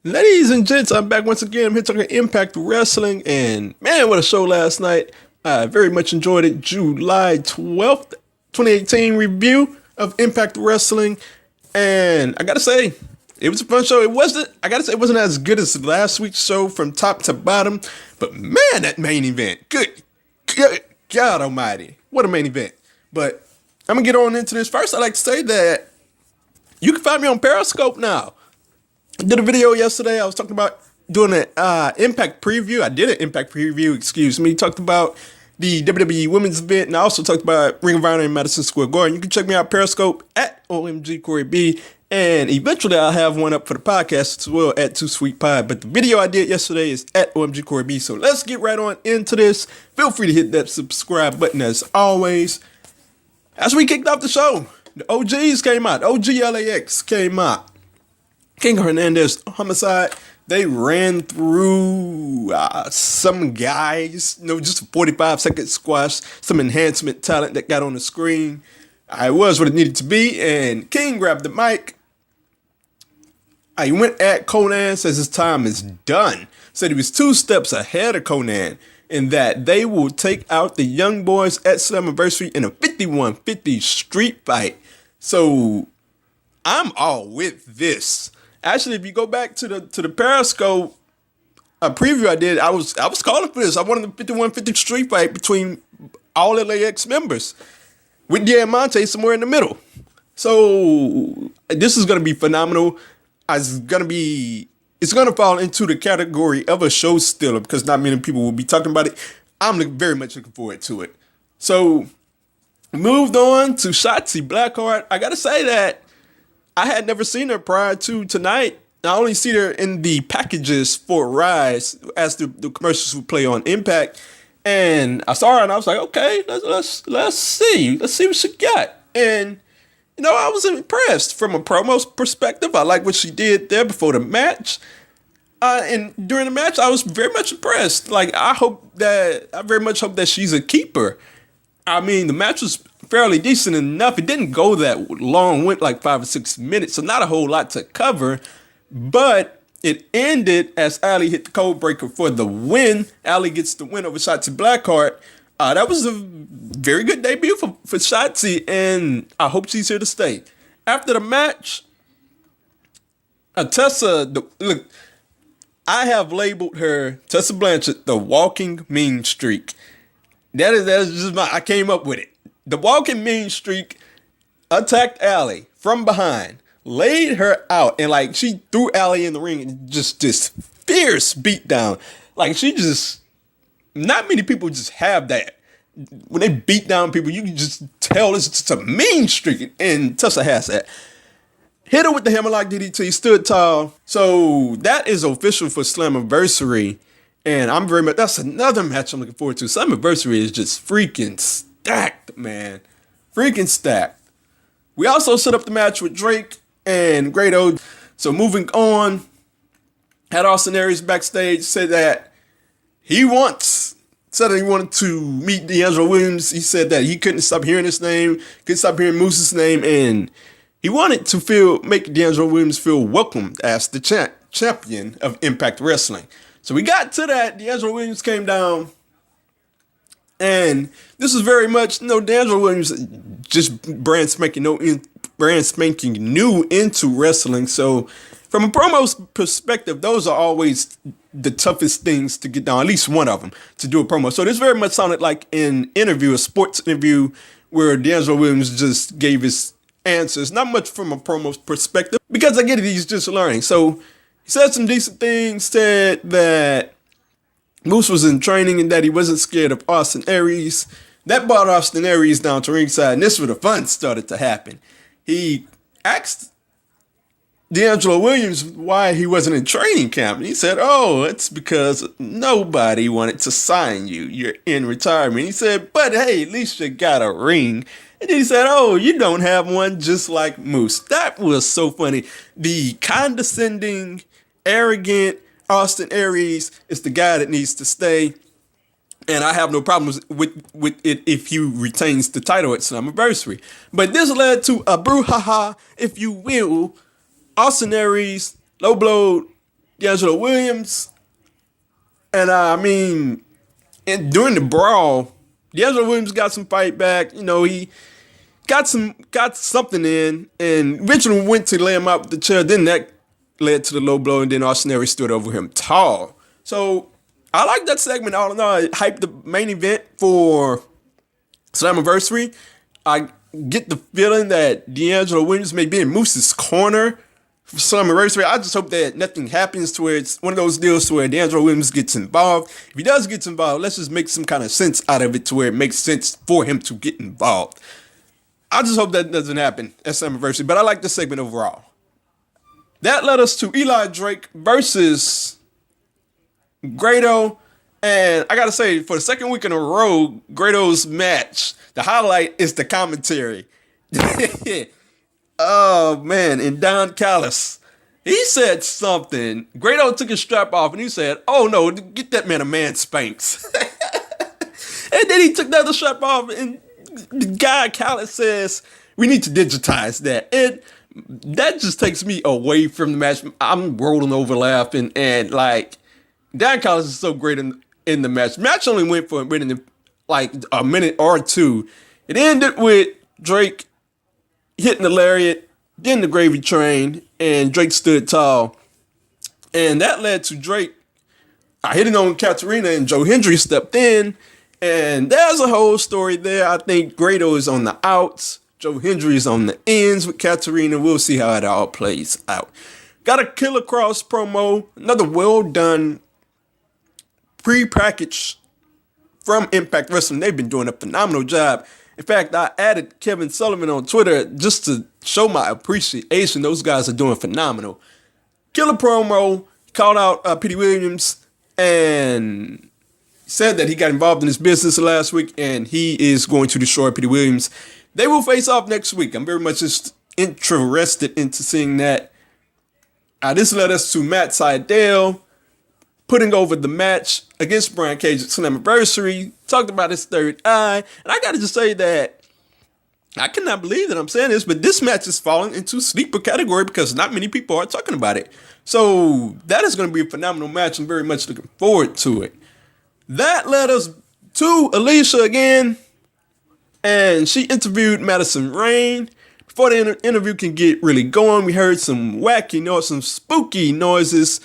Ladies and gents, I'm back once again. I'm here talking Impact Wrestling, and man, what a show last night. I very much enjoyed it. July 12th, 2018 review of Impact Wrestling, and I gotta say, it was a fun show. It wasn't as good as last week's show from top to bottom, but man, that main event, good God almighty, what a main event. But I'm gonna get on into this. First, I'd like to say that you can find me on Periscope now. I did a video yesterday. I was talking about doing an Impact preview. I did an Impact preview, excuse me. Talked about the WWE Women's event, and I also talked about Ring of Honor in Madison Square Garden. You can check me out Periscope at OMG Corey B, and eventually I'll have one up for the podcast as well at Too Sweet Pie. But the video I did yesterday is at OMG Corey B. So let's get right on into this. Feel free to hit that subscribe button as always. As we kicked off the show, the OGs came out. OG LAX came out. King Hernandez, Homicide, they ran through some guys, just a 45-second squash, some enhancement talent that got on the screen. It was what it needed to be, and King grabbed the mic. He went at Conan, says his time is done. Said he was 2 steps ahead of Conan, and that they will take out the Young Boys at Slammiversary in a 51-50 street fight. So I'm all with this. Actually, if you go back to the Periscope preview I did, I was calling for this. I wanted the 51-50 street fight between all LAX members with Diamante somewhere in the middle. So this is going to be phenomenal. It's going to fall into the category of a show stealer because not many people will be talking about it. I'm very much looking forward to it. So moved on to Shotzi Blackheart. I got to say that I had never seen her prior to tonight. I only see her in the packages for Rise as the commercials would play on Impact. And I saw her and I was like, okay, let's see what she got. And I was impressed from a promo perspective. I like what she did there before the match. And during the match, I was very much impressed. I very much hope that she's a keeper. I mean, the match was fairly decent enough. It didn't go that long, went like 5 or 6 minutes, so not a whole lot to cover. But it ended as Allie hit the code breaker for the win. Allie gets the win over Shotzi Blackheart. That was a very good debut for Shotzi, and I hope she's here to stay. After the match, Tessa, look, I have labeled her, Tessa Blanchard, the walking mean streak. That is just I came up with it. The walking mean streak attacked Allie from behind, laid her out, and she threw Allie in the ring and just this fierce beatdown. Not many people just have that. When they beat down people, you can just tell it's just a mean streak, and Tessa has that. Hit her with the hammerlock DDT, stood tall. So that is official for Slammiversary. And that's another match I'm looking forward to. Slammiversary is just freaking stacked, man. Freaking stacked. We also set up the match with Drake and Grado. So moving on, had Austin Aries backstage, said that he wanted to meet D'Angelo Williams. He said that he couldn't stop hearing his name, couldn't stop hearing Moose's name, and he wanted to make D'Angelo Williams feel welcomed as the champion of Impact Wrestling. So we got to that. D'Angelo Williams came down. And this is very much, D'Angelo Williams just brand spanking new into wrestling. So from a promo perspective, those are always the toughest things to get down, at least one of them, to do a promo. So this very much sounded like an interview, a sports interview, where D'Angelo Williams just gave his answers. Not much from a promo perspective, because I get it, he's just learning. So he said some decent things, said that Moose was in training and that he wasn't scared of Austin Aries. That brought Austin Aries down to ringside, and this is where the fun started to happen. He asked D'Angelo Williams why he wasn't in training camp, and he said, it's because nobody wanted to sign you. You're in retirement. He said, but hey, at least you got a ring. And he said, you don't have one just like Moose. That was so funny. The condescending, arrogant Austin Aries is the guy that needs to stay. And I have no problems with it if he retains the title at Slammiversary. But this led to a brouhaha, if you will. Austin Aries, low blow D'Angelo Williams. And I mean, and during the brawl, D'Angelo Williams got some fight back. You know, he got something in, and eventually went to lay him out with the chair. Then that led to the low blow, and then Austin Aries stood over him tall. So I like that segment all in all. It hyped the main event for Slammiversary. I get the feeling that D'Angelo Williams may be in Moose's corner for Slammiversary. I just hope that nothing happens to where it's one of those deals to where D'Angelo Williams gets involved. If he does get involved, let's just make some kind of sense out of it to where it makes sense for him to get involved. I just hope that doesn't happen at Slammiversary, but I like this segment overall. That led us to Eli Drake versus Grado. And I got to say, for the second week in a row, Grado's match, the highlight is the commentary. Oh, man. And Don Callis, he said something. Grado took his strap off and he said, "Oh, no, get that man a man spanks." And then he took the other strap off and the guy Callis says, "We need to digitize that." And that just takes me away from the match. I'm rolling over laughing, and like, Dan Callis is so great in the match. Match only went for like a minute or two. It ended with Drake hitting the lariat, then the gravy train, and Drake stood tall. And that led to Drake hitting on Katarina, and Joe Hendry stepped in. And there's a whole story there. I think Grado is on the outs. Joe Hendry is on the ends with Katarina. We'll see how it all plays out. Got a Killer Cross promo. Another well done pre-package from Impact Wrestling. They've been doing a phenomenal job. In fact, I added Kevin Sullivan on Twitter just to show my appreciation. Those guys are doing phenomenal. Killer promo. Called out Petey Williams and said that he got involved in his business last week and he is going to destroy Petey Williams. They will face off next week. I'm very much just interested into seeing that. This led us to Matt Sydal putting over the match against Brian Cage at Slammiversary. Talked about his third eye. And I got to just say that I cannot believe that I'm saying this, but this match is falling into sleeper category because not many people are talking about it. So that is going to be a phenomenal match. I'm very much looking forward to it. That led us to Alicia again. And she interviewed Madison Rain. Before the interview can get really going, we heard some wacky noise, some spooky noises.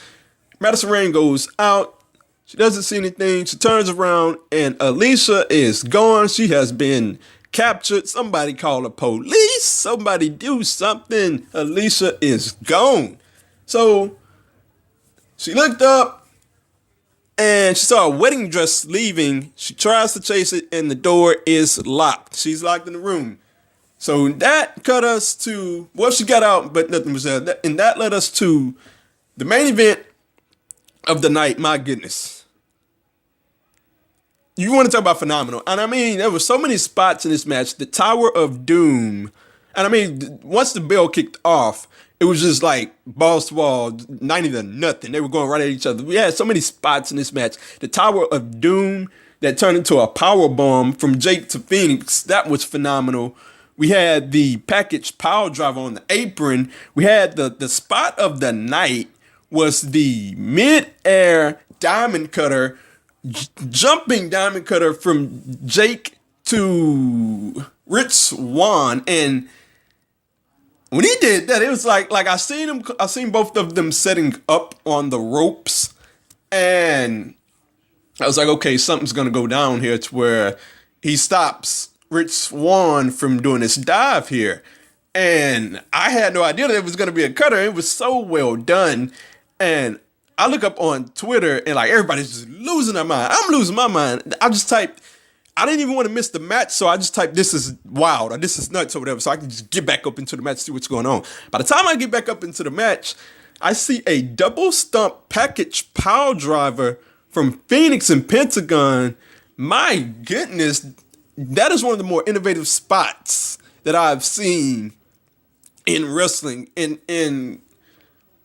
Madison Rain goes out. She doesn't see anything. She turns around and Alicia is gone. She has been captured. Somebody call the police. Somebody do something. Alicia is gone. So she looked up and she saw a wedding dress leaving. She tries to chase it and the door is locked. She's locked in the room. So that cut us to, well, she got out, but nothing was there. And that led us to the main event of the night. My goodness. You want to talk about phenomenal. And I mean, there were so many spots in this match. The Tower of Doom. And I mean, once the bell kicked off, it was just like balls to wall, 90-0. They were going right at each other. We had so many spots in this match. The Tower of Doom that turned into a power bomb from Jake to Fenix. That was phenomenal. We had the package power driver on the apron. We had the spot of the night was the mid-air diamond cutter, jumping diamond cutter from Jake to Rich Swann. And when he did that, it was like I seen both of them setting up on the ropes, and I was like, okay, something's gonna go down here to where he stops Rich Swann from doing this dive here. And I had no idea that it was gonna be a cutter. It was so well done. And I look up on Twitter and like everybody's just losing their mind. I'm losing my mind. I didn't even want to miss the match, so I just typed, "This is wild," or "This is nuts," or whatever, so I can just get back up into the match, see what's going on. By the time I get back up into the match, I see a double stump package power driver from Fenix and Pentagon. My goodness, that is one of the more innovative spots that I've seen in wrestling in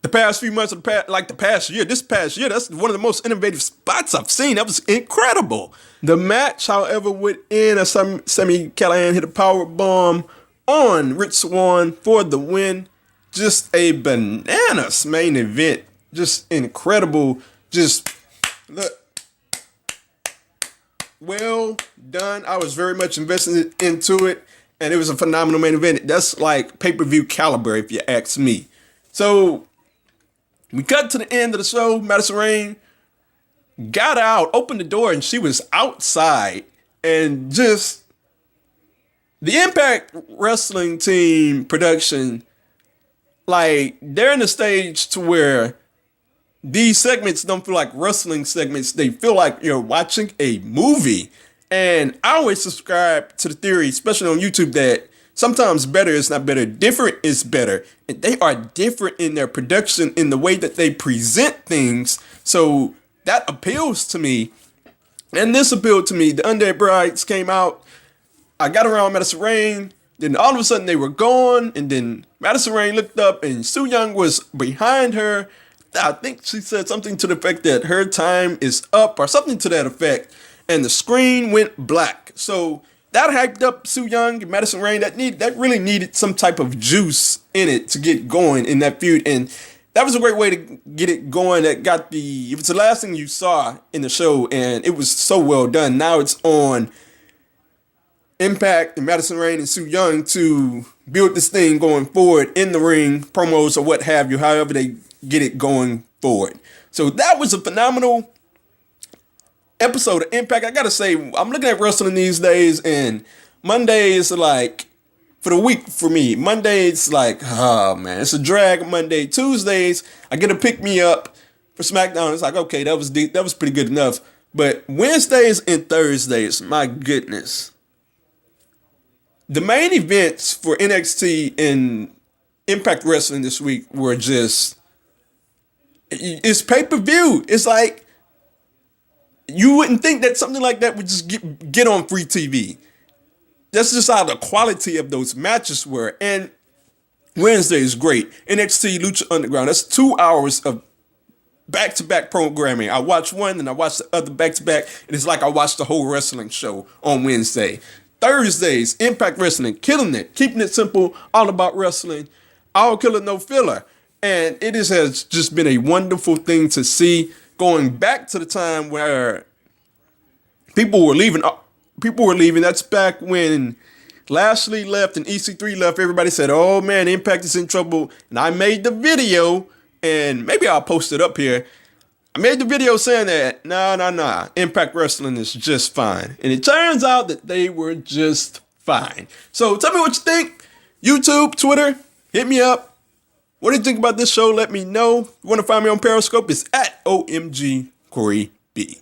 the past few months, the past year. This past year, that's one of the most innovative spots I've seen. That was incredible. The match, however, went in as Sami Callahan hit a power bomb on Rich Swann for the win. Just a bananas main event just incredible. Just look, well done. I was very much invested into it, and it was a phenomenal main event. That's like pay-per-view caliber, if you ask me. So we cut to the end of the show. Madison Rayne got out, opened the door, and she was outside. And just the Impact Wrestling team production, like, they're in the stage to where these segments don't feel like wrestling segments. They feel like you're watching a movie. And I always subscribe to the theory, especially on YouTube, that sometimes better is not better. Different is better. And they are different in their production, in the way that they present things. So that appeals to me. And this appealed to me. The Undeb Rights came out. I got around Madison Rayne. Then all of a sudden they were gone. And then Madison Rayne looked up and Su Yung was behind her. I think she said something to the effect that her time is up or something to that effect. And the screen went black. So that hyped up Su Yung and Madison Rayne. That really needed some type of juice in it to get going in that feud. And that was a great way to get it going. It was the last thing you saw in the show, and it was so well done. Now it's on Impact and Madison Rayne and Su Yung to build this thing going forward in the ring, promos or what have you, however they get it going forward. So that was a phenomenal episode of Impact. I gotta say, I'm looking at wrestling these days, and Mondays are like, for the week for me, Mondays like, oh man, it's a drag Monday. Tuesdays, I get a pick me up for SmackDown. It's like, okay, that was pretty good enough. But Wednesdays and Thursdays, my goodness. The main events for NXT and Impact Wrestling this week were just, it's pay-per-view. It's like, you wouldn't think that something like that would just get on free TV. That's just how the quality of those matches were. And Wednesday is great. NXT Lucha Underground. That's 2 hours of back-to-back programming. I watch one and I watch the other back-to-back. And it's like I watched the whole wrestling show on Wednesday. Thursdays, Impact Wrestling, killing it. Keeping it simple, all about wrestling. All killer, no filler. And it has just been a wonderful thing to see, going back to the time where people were leaving. That's back when Lashley left and EC3 left. Everybody said, oh man, Impact is in trouble. And I made the video, and maybe I'll post it up here. I made the video saying that, nah, Impact Wrestling is just fine. And it turns out that they were just fine. So tell me what you think. YouTube, Twitter, hit me up. What do you think about this show? Let me know. If you want to find me on Periscope, it's at OMG Corey B.